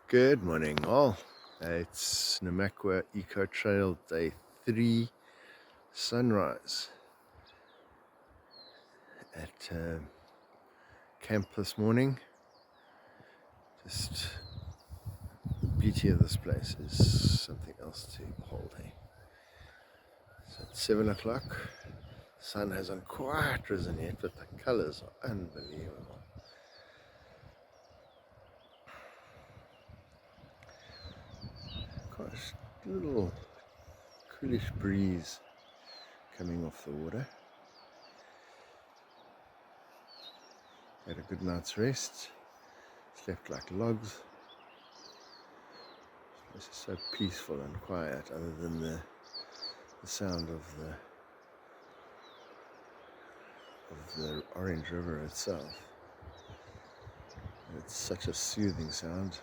Good morning all. It's Namakwa Eco Trail Day 3 sunrise at camp this morning. Just the beauty of this place is something else to behold. So it's 7 o'clock. The sun hasn't quite risen yet, but the colors are unbelievable. Gosh, a little coolish breeze coming off the water. Had a good night's rest. Slept like logs. This is so peaceful and quiet, other than the sound of the Orange River itself. It's such a soothing sound.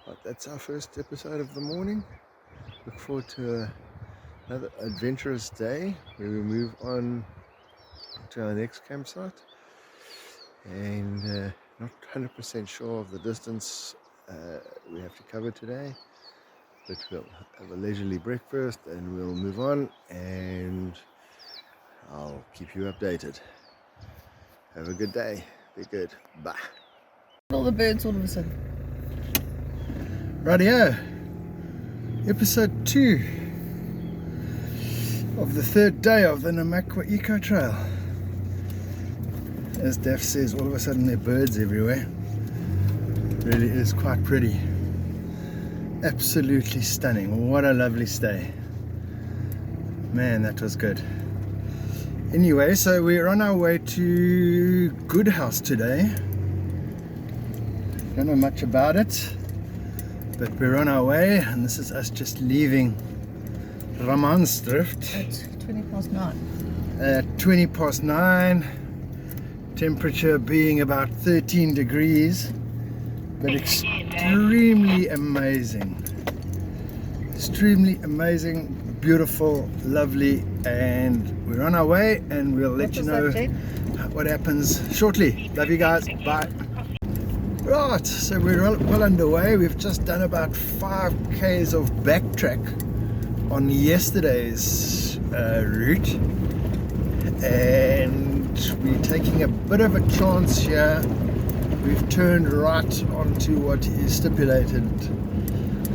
But that's our first episode of the morning. Look forward to another adventurous day where we move on to our next campsite. And not 100% sure of the distance we have to cover today, but we'll have a leisurely breakfast and we'll move on, and I'll keep you updated. Have a good day. Be good. Bye. All the birds all of a sudden. Rightio. Episode 2 of the third day of the Namakwa Eco Trail. As Daff says, all of a sudden there are birds everywhere. It really is quite pretty. Absolutely stunning. What a lovely stay. Man, that was good. Anyway, so we're on our way to Good House today. Don't know much about it, but we're on our way, and this is us just leaving Ramansdrif At 20 past 9. at 20 past 9. Temperature being about 13 degrees, but extremely amazing. Extremely amazing, beautiful, lovely, and we're on our way, and we'll let you know what happens shortly. Love you guys. Bye. Right, so we're well underway. We've just done about 5 k's of backtrack on yesterday's route, and we're taking a bit of a chance here. We've turned right onto what is stipulated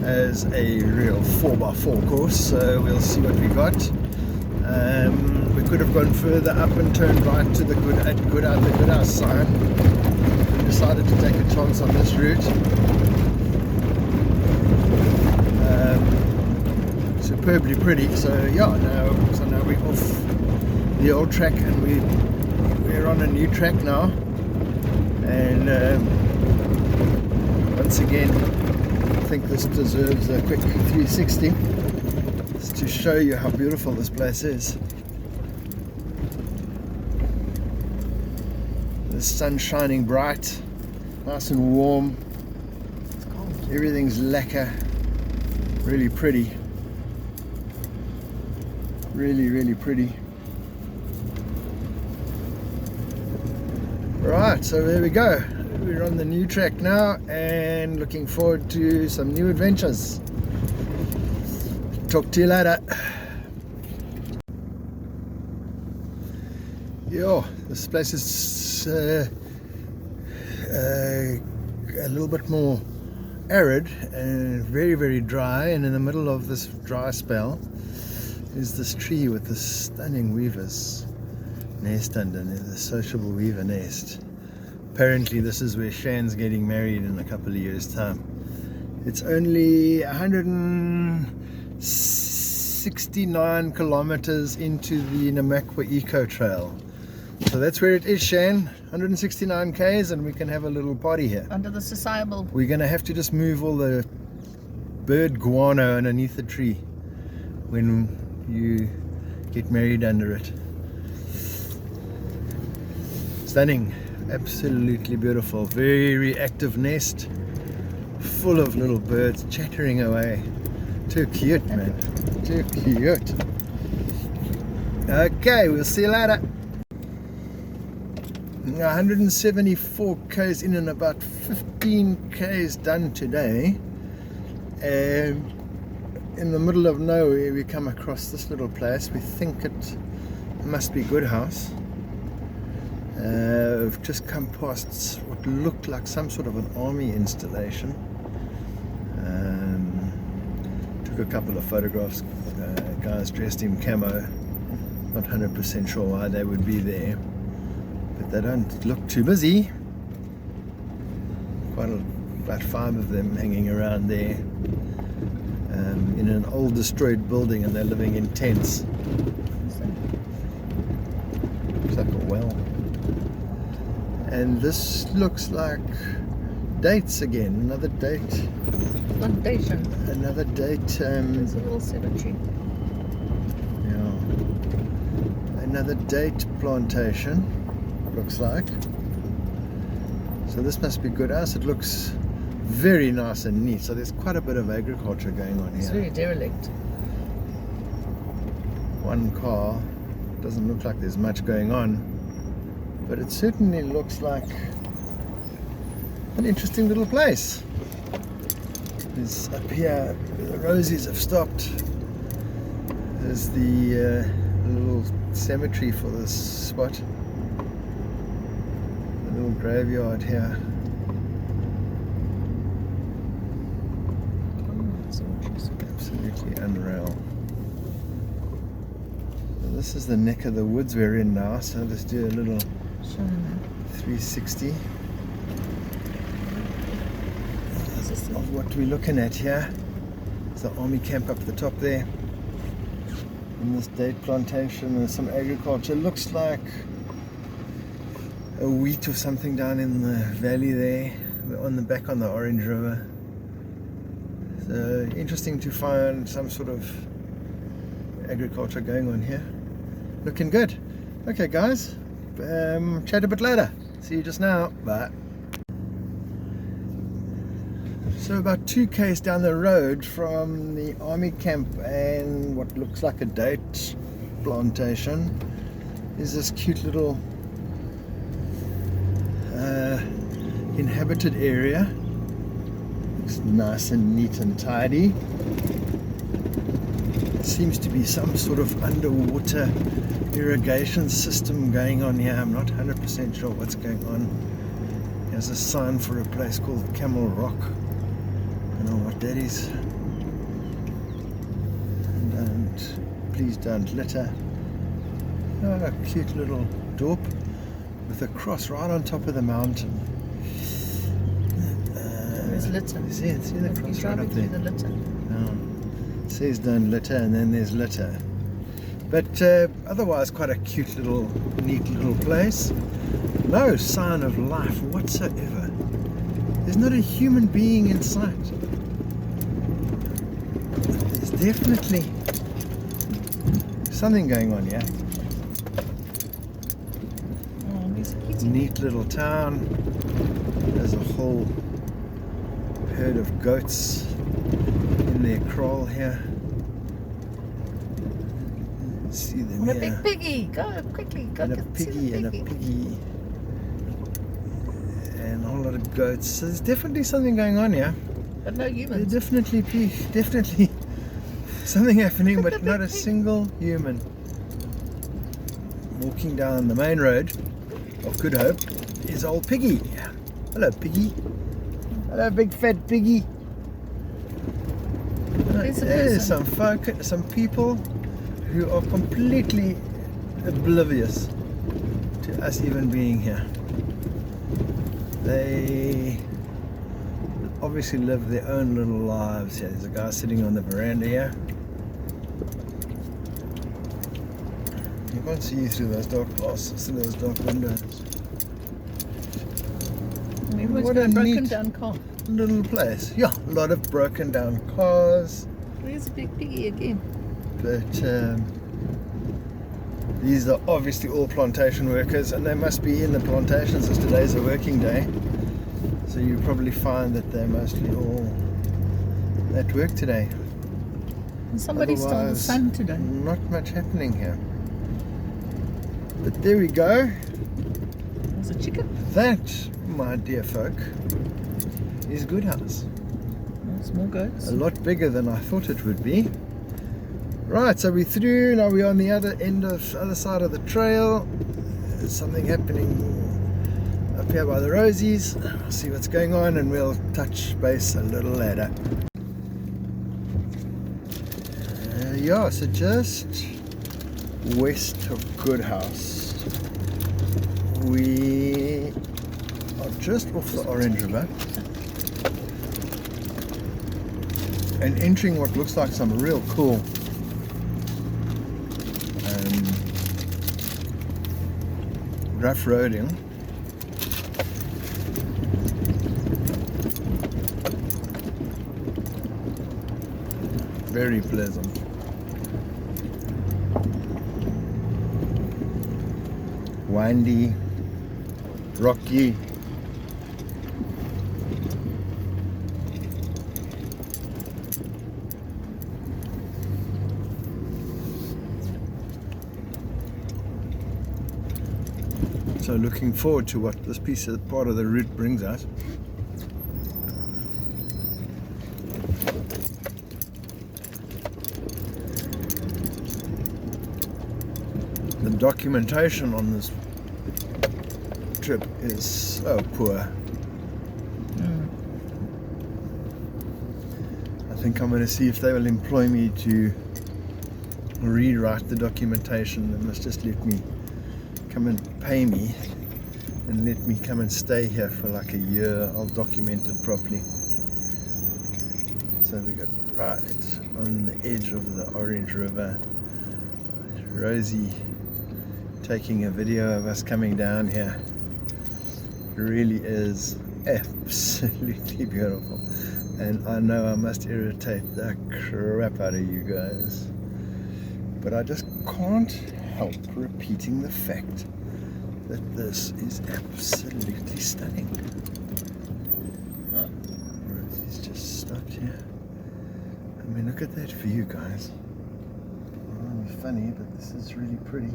as a real 4x4 course, so we'll see what we got. We could have gone further up and turned right to the Good House sign. We decided to take a chance on this route. Superbly pretty. So yeah, now we're off the old track and we're on a new track now. And once again, I think this deserves a quick 360 just to show you how beautiful this place is. The sun's shining bright, nice and warm. It's cold. Everything's lacquer, really pretty. Really, really pretty. Right, so there we go. We're on the new track now and looking forward to some new adventures. Talk to you later. Yo, this place is a little bit more arid and very, very dry, and in the middle of this dry spell is this tree with this stunning weaver's nest underneath, the sociable weaver nest. Apparently this is where Shan's getting married in a couple of years' time. It's only 169 kilometers into the Namakwa Eco Trail. So that's where it is, Shan. 169 k's, and we can have a little party here. Under the sociable. We're going to have to just move all the bird guano underneath the tree when you get married under it. Stunning. Absolutely beautiful. Very active nest. Full of little birds chattering away. Too cute, man. Too cute. Okay, we'll see you later. 174 k's in and about 15 k's done today, and in the middle of nowhere we come across this little place. We think it must be Good House. We've just come past what looked like some sort of an army installation. Took a couple of photographs, guys dressed in camo. Not 100% sure why they would be there, but they don't look too busy. About 5 of them hanging around there in an old destroyed building, and they're living in tents. Looks like a well. And this looks like dates again. Another date. Plantation. Another date. There's a little cemetery. Yeah. Another date plantation. Looks like. So this must be Good House. It looks very nice and neat. So there's quite a bit of agriculture going on here. It's very derelict. One car. Doesn't look like there's much going on, but it certainly looks like an interesting little place. There's up here, the rosies have stopped. There's the little cemetery for this spot. The little graveyard here. Absolutely unreal. So this is the neck of the woods we're in now, so let's do a little 360 of what we're looking at here. There's the army camp up the top there. In this date plantation, there's some agriculture. Looks like a wheat or something down in the valley there. We're on the back on the Orange River. So interesting to find some sort of agriculture going on here. Looking good. Okay guys, chat a bit later. See you just now. Bye. So about 2 k's down the road from the army camp and what looks like a date plantation is this cute little inhabited area. Looks nice and neat and tidy. Seems to be some sort of underwater irrigation system going on here. I'm not 100% sure what's going on. There's a sign for a place called Camel Rock. I don't know what that is. Please don't litter. Oh, a cute little dorp with a cross right on top of the mountain. There's litter. See the cross right up there. The litter. No. It says don't litter, and then there's litter. But otherwise quite a cute little, neat little place. No sign of life whatsoever. There's not a human being in sight. There's definitely something going on here. Oh, there's a kitty. Neat little town. There's a whole herd of goats in their kraal here. See them And a here. big piggy. Go quickly. Go And a see the piggy and a piggy. And a whole lot of goats. So there's definitely something going on here. But no humans. There's definitely something happening, but not a single human. Walking down the main road of Good Hope is old Piggy. Hello, Piggy. Hello, big fat Piggy. There's some folk, some people who are completely oblivious to us even being here. They obviously live their own little lives here. There's a guy sitting on the veranda here. You can't see you through those dark glasses, through those dark windows. What a broken down car. Little place. Yeah, a lot of broken down cars. There's a big piggy again. But these are obviously all plantation workers, and they must be in the plantations as today's a working day. So you probably find that they're mostly all at work today. And somebody stole the Otherwise, sun today. Not much happening here. But there we go. It's a chicken. That, my dear folk, is Good House. Small goats. A lot bigger than I thought it would be. Right, so we're through. Now we're on the other side of the trail. There's something happening up here by the Rosies. We'll see what's going on and we'll touch base a little later. Yeah, so just west of Good House. We are just off the Orange River and entering what looks like some real cool rough roading. Very pleasant. Windy, rocky. So looking forward to what this part of the route brings us. The documentation on this trip is so poor. I think I'm going to see if they will employ me to rewrite the documentation. They must just let me come and pay me and let me come and stay here for like a year. I'll document it properly. So we got right on the edge of the Orange River. Rosie taking a video of us coming down here. It really is absolutely beautiful, and I know I must irritate the crap out of you guys, but I just can't help repeating the fact that this is absolutely stunning. Rosie's just stopped here. I mean, look at that view, guys. It's funny, but this is really pretty.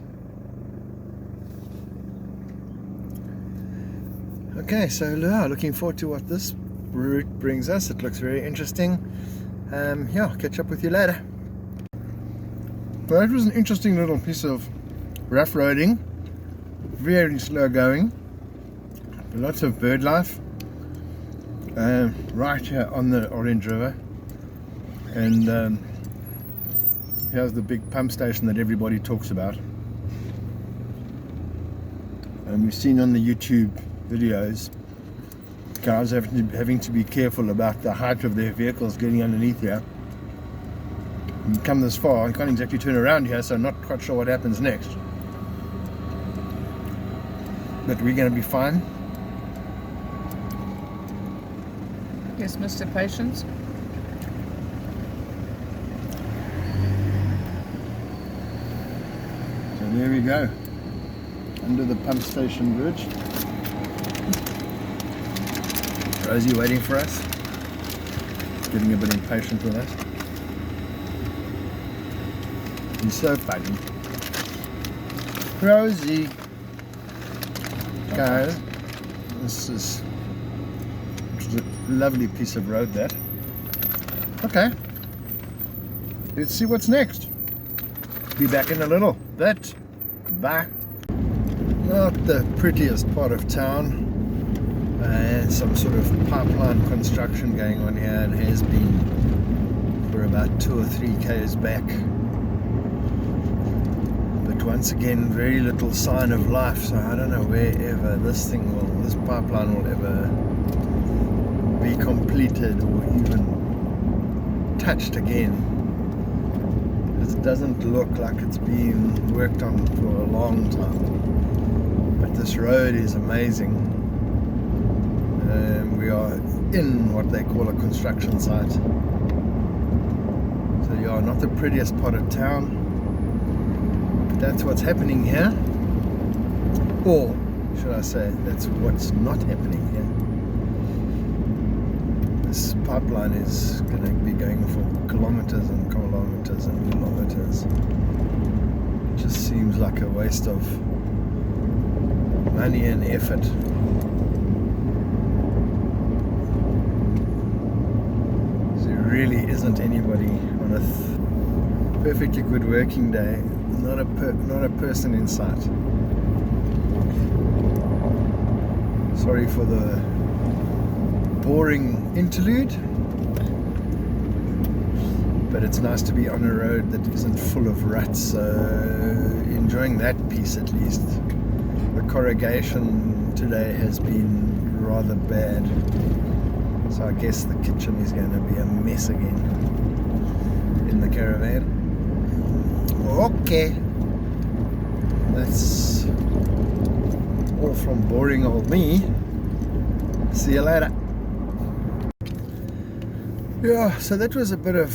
Okay, so looking forward to what this route brings us. It looks very interesting. Yeah, I'll catch up with you later. Well, that was an interesting little piece of rough roading. Very slow going. Lots of bird life. Right here on the Orange River. And here's the big pump station that everybody talks about. And we've seen on the YouTube videos cars having to be careful about the height of their vehicles getting underneath here. You come this far, you can't exactly turn around here, so I'm not quite sure what happens next. But we're going to be fine. Yes, Mr. Patience. So there we go, under the pump station bridge. Rosie waiting for us, getting a bit impatient with us. He's so funny. Rosie, guys, this is a lovely piece of road, that. Okay, let's see what's next. Be back in a little bit. Bye. Not the prettiest part of town. And some sort of pipeline construction going on here, and has been for about 2 or 3 k's back. But once again, very little sign of life, so I don't know wherever this pipeline will ever be completed or even touched again. It doesn't look like it's been worked on for a long time. But this road is amazing. We are in what they call a construction site. So yeah, not the prettiest part of town, but that's what's happening here. Or should I say, that's what's not happening here. This pipeline is going to be going for kilometers and kilometers and kilometers. It just seems like a waste of money and effort. There really isn't anybody on a perfectly good working day, not a person in sight. Sorry for the boring interlude, but it's nice to be on a road that isn't full of ruts, so enjoying that piece at least. The corrugation today has been rather bad, so I guess the kitchen is going to be a mess again in the caravan. Okay, that's all from boring old me. See you later. Yeah, so that was a bit of,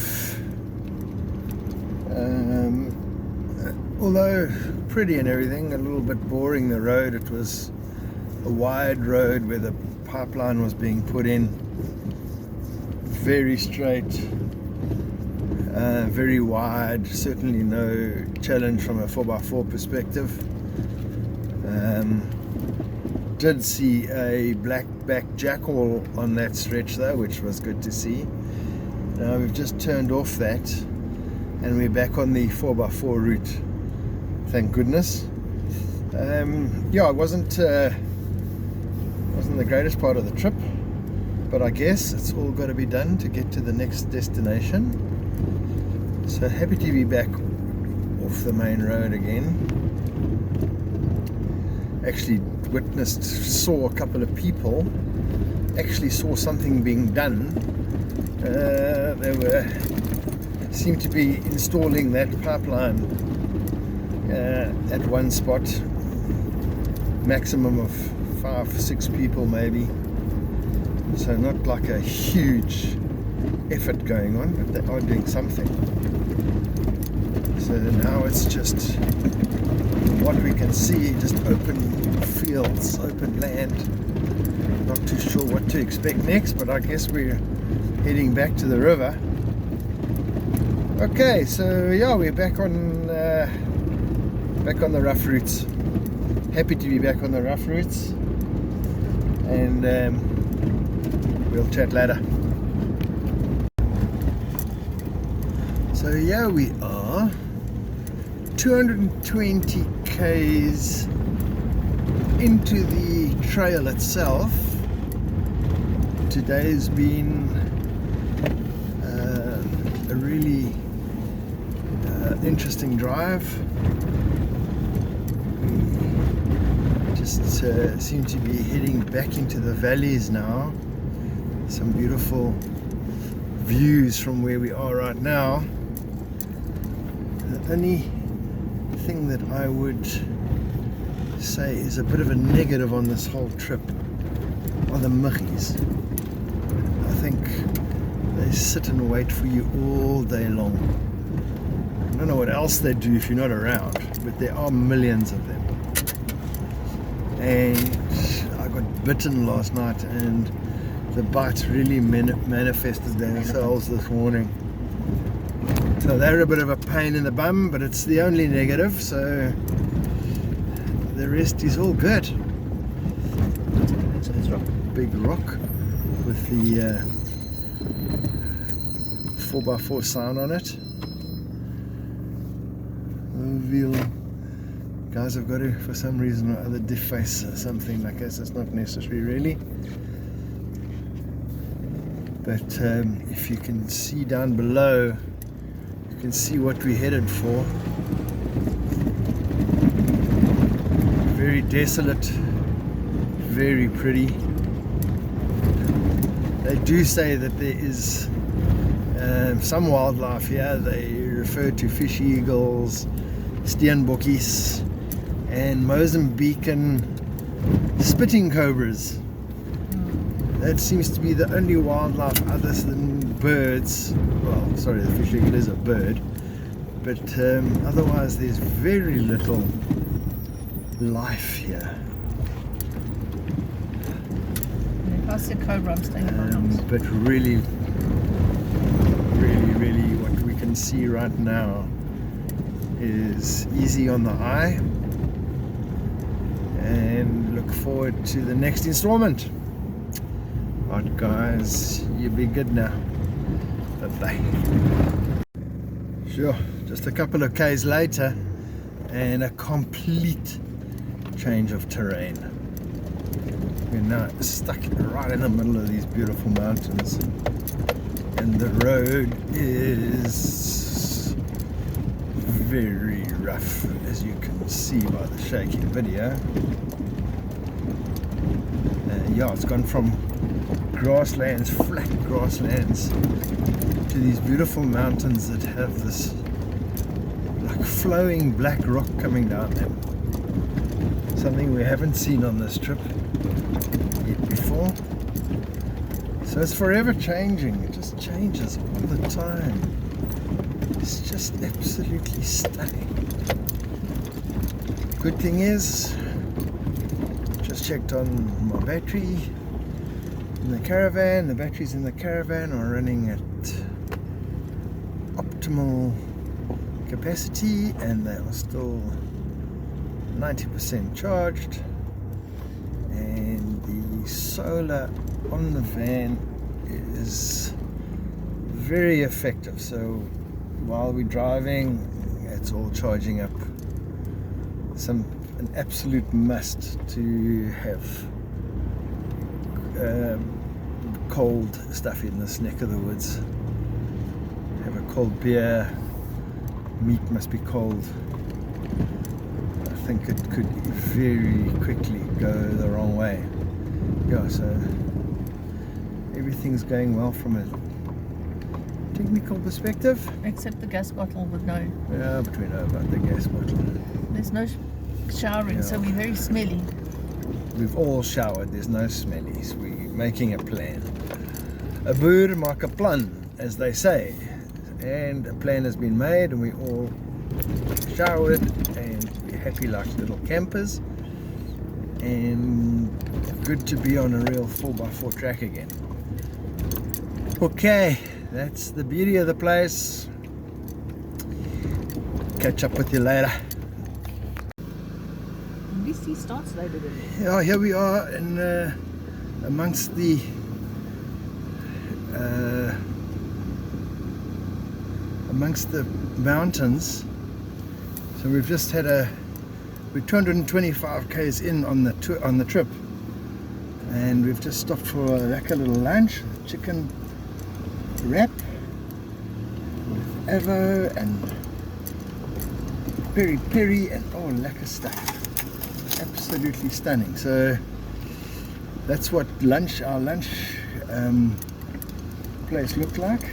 although pretty and everything, a little bit boring. The road, it was a wide road where the pipeline was being put in, very straight, very wide, certainly no challenge from a 4x4 perspective. Did see a black-backed jackal on that stretch though, which was good to see. Now we've just turned off that and we're back on the 4x4 route, thank goodness. Yeah, it wasn't the greatest part of the trip, but I guess it's all got to be done to get to the next destination. So happy to be back off the main road again. Actually saw a couple of people, actually saw something being done. They seemed to be installing that pipeline at one spot, maximum of 5-6 people maybe, so not like a huge effort going on, but they are doing something. So now it's just what we can see, just open fields, open land. Not too sure what to expect next, but I guess we're heading back to the river. Okay, so yeah, we're back on the rough routes. Happy to be back on the rough routes, and we'll chat later. So yeah, we are 220 k's into the trail itself. Today's been a really interesting drive. We just seem to be heading back into the valleys now. Some beautiful views from where we are right now. The only thing that I would say is a bit of a negative on this whole trip are the muggies. I think they sit and wait for you all day long. I don't know what else they do if you're not around, but there are millions of them. And I got bitten last night, and the bites really manifested themselves this morning. So they're a bit of a pain in the bum, but it's the only negative, so the rest is all good. So this rock. Big rock with the 4x4 sign on it. Guys have got to, for some reason or other, deface something like this. It's not necessary really, but if you can see down below, you can see what we headed for. Very desolate, very pretty. They do say that there is some wildlife here. They refer to fish eagles, steenbokkies, and Mozambican spitting cobras. That seems to be the only wildlife other than birds. Well, sorry, the fish eagle is a bird, but otherwise there's very little life here. If I said cobra, I'm staying in my house. But really, what we can see right now is easy on the eye, and look forward to the next installment. Alright guys, you be good now. Bye-bye. Sure, just a couple of Ks later and a complete change of terrain. We're now stuck right in the middle of these beautiful mountains, and the road is very rough, as you can see by the shaky video. Yeah, it's gone from grasslands, flat grasslands, to these beautiful mountains that have this like flowing black rock coming down them. Something we haven't seen on this trip yet before. So it's forever changing. It just changes all the time. It's just absolutely stunning. Good thing is, just checked on my battery in the caravan. The batteries in the caravan are running at optimal capacity, and they are still 90% charged, and the solar on the van is very effective. So while we're driving, it's all charging up. An absolute must to have cold stuff in this neck of the woods. Have a cold beer. Meat must be cold. I think it could very quickly go the wrong way. Yeah, so everything's going well from a technical perspective. Except the gas bottle with no. Yeah, but we know about the gas bottle. There's no showering, so we're very smelly. We've all showered, there's no smellies. We're making a plan. 'n boer maak 'n plan, as they say. And a plan has been made, and we all showered, and we're happy like little campers. And good to be on a real 4x4 track again. Okay, that's the beauty of the place. Catch up with you later. At least he starts later than me. Yeah, here we are in amongst the mountains. So we've just had we're 225 k's in on the trip, and we've just stopped for a lekker little lunch, chicken wrap with avo and peri peri and all lekker stuff. Absolutely stunning. So that's what our lunch place looked like.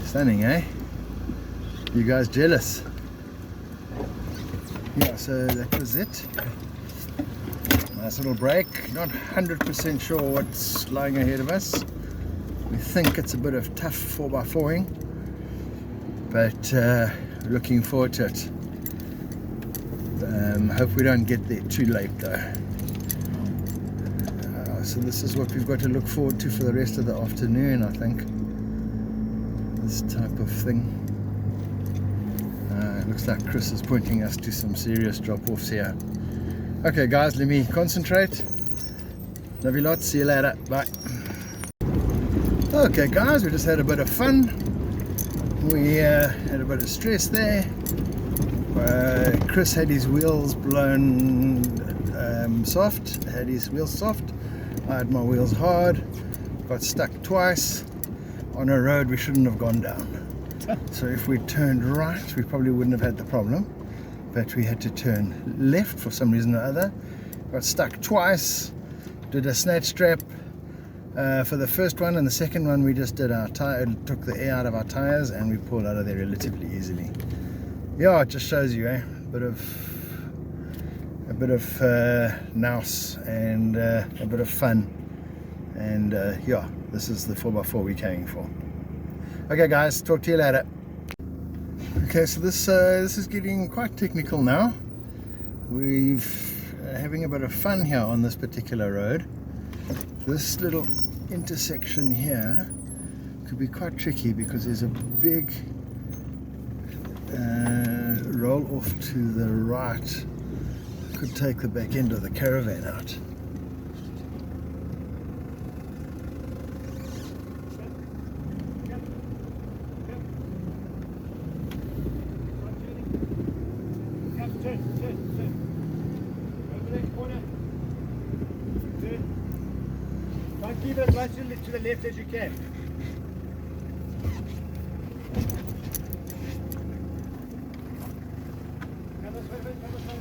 Stunning, eh? You guys jealous? Yeah, so that was it. Nice little break. Not 100% sure what's lying ahead of us. We think it's a bit of tough 4x4ing, but looking forward to it. Hope we don't get there too late though. So this is what we've got to look forward to for the rest of the afternoon, I think. This type of thing. It looks like Chris is pointing us to some serious drop-offs here. Okay guys, let me concentrate. Love you lots, see you later, bye. Okay guys, we just had a bit of fun. We had a bit of stress there. Chris had his wheels blown soft, had his wheels soft. I had my wheels hard, got stuck twice on a road we shouldn't have gone down. So if we turned right, we probably wouldn't have had the problem, but we had to turn left for some reason or other. Got stuck twice, did a snatch strap for the first one, and the second one we just did our tire, took the air out of our tires, and we pulled out of there relatively easily. Yeah, it just shows you, a bit of nous and a bit of fun, and yeah, this is the 4x4 we're carrying for. Okay guys, talk to you later. Okay, so this is getting quite technical now. We've having a bit of fun here on this particular road. This little intersection here could be quite tricky because there's a big roll off to the right Could take the back end of the caravan out. Try and keep it as much to the left as you can. Come this way, come this way.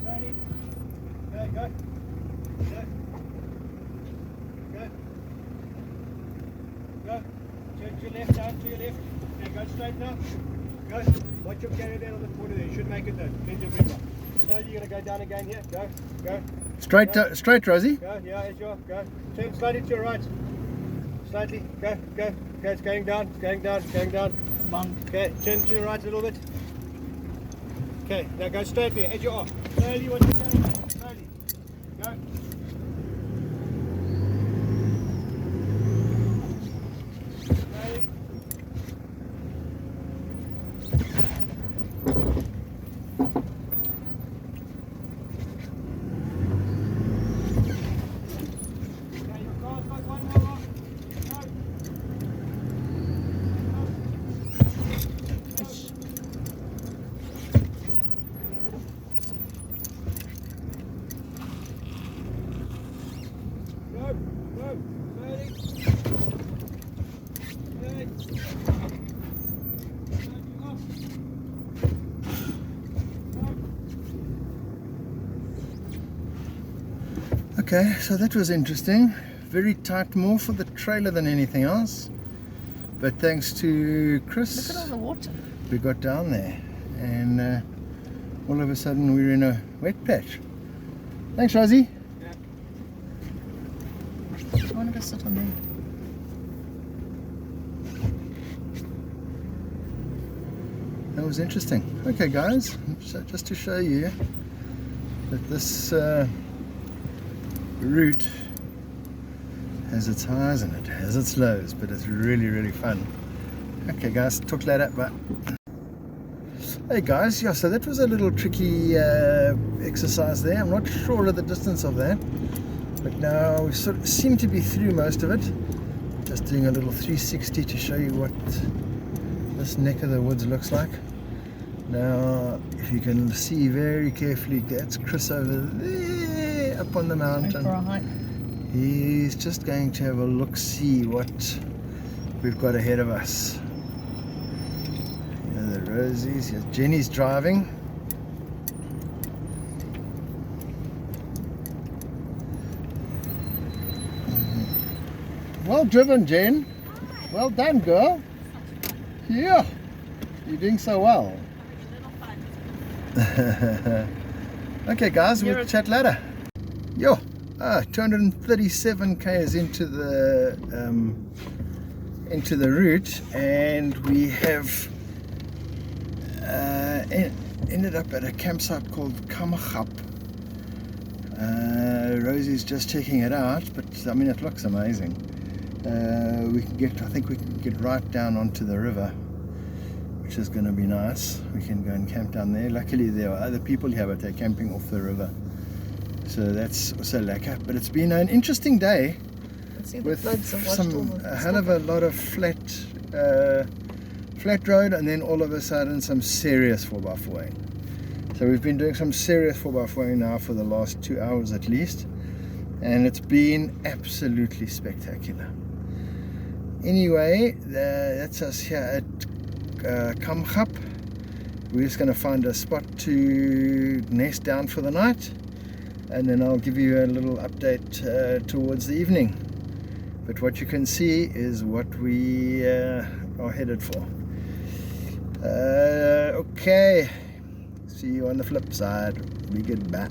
Slowly. There, go. Go. Turn to your left, down to your left. Okay, go straight now. Go. Watch your caravan on the corner there. You should make it though. Bend your river. Slowly, you're going to go down again here. Go. Straight, Rosie. Go, yeah, as you are. Go. Turn slowly to your right. Slightly. Go. Okay, it's going down. Okay, turn to your right a little bit. Okay, now go straight there, as you are. Slowly, watch your caravan. Slowly. Go. Slowly. Okay, so that was interesting. Very tight, more for the trailer than anything else. But thanks to Chris, Look at all the water. we got down there, and all of a sudden we're in a wet patch. Thanks, Rosie. I want to go sit on there. That was interesting. Okay, guys, so just to show you that this route has its highs and it has its lows, but it's really fun. Okay, guys, talk later. Bye. Hey guys, yeah, so that was a little tricky exercise there. I'm not sure of the distance of that, but now we sort of seem to be through most of it. Just doing a little 360 to show you what this neck of the woods looks like. Now, if you can see very carefully, that's Chris over there up on the mountain. For a hike. He's just going to have a look-see what we've got ahead of us. The Rosies, yes, Jenny's driving. Well driven, Jen. Well done, girl. Yeah, you're doing so well. Okay, guys, we'll chat later. Yo, 237 k's into the route, and we have ended up at a campsite called Kamgap. Rosie's just checking it out, but I mean, it looks amazing. I think we can get right down onto the river, which is going to be nice. We can go and camp down there. Luckily there are other people here, but they're camping off the river, so that's also lekker. But it's been an interesting day with a hell of a lot of flat road, and then all of a sudden some serious 4x4ing. So we've been doing some serious 4x4ing now for the last 2 hours at least, and it's been absolutely spectacular. Anyway, that's us here at Kamgap. We're just going to find a spot to nest down for the night, and then I'll give you a little update towards the evening. But what you can see is what we are headed for. Okay, see you on the flip side. Be good, bye.